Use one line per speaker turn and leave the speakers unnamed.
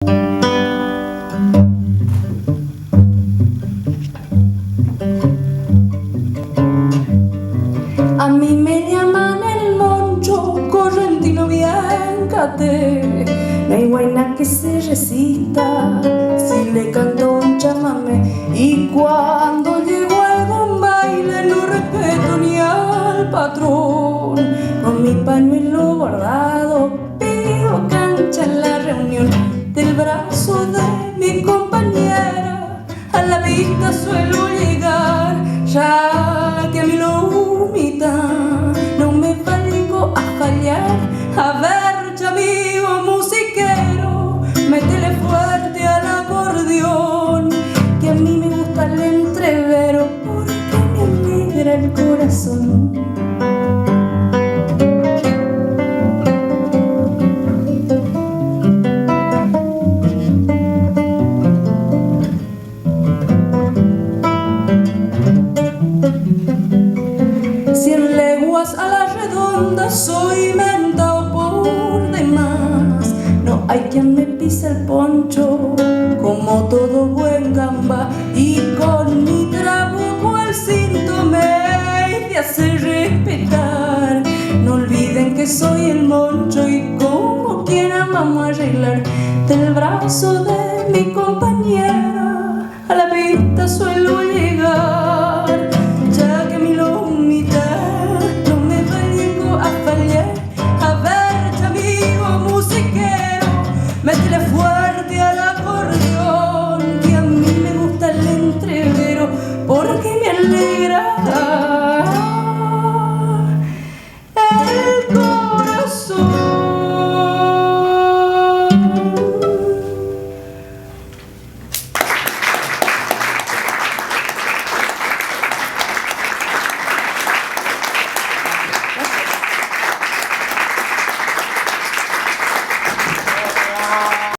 A mí me llaman el moncho, correntino bien cate. No hay guayna que se resista si le canto un chamamé. Y cuando llego a algún baile no respeto ni al patrón. Con mi pañuelo bordado pido cancha en la reunión. Del brazo de mi compañera a la vista suelo llegar, ya que a mi lomita no me valgo a fallar. A ver, chamigo musiquero, métele fuerte al acordeón, que a mí me gusta el entrevero porque me alegra el corazón. A la redonda soy mentao por demás. No hay quien me pise el poncho como todo buen gamba. Y con mi trabuco al cinto me he de hacer respetar. No olviden que soy el moncho y como quieran vamos a arreglar. Del brazo de mi compañera a la pista suelo llegar, ya que mi lomita a fallar. A ver, chamigo musiquero, métele fuerte al acordeón.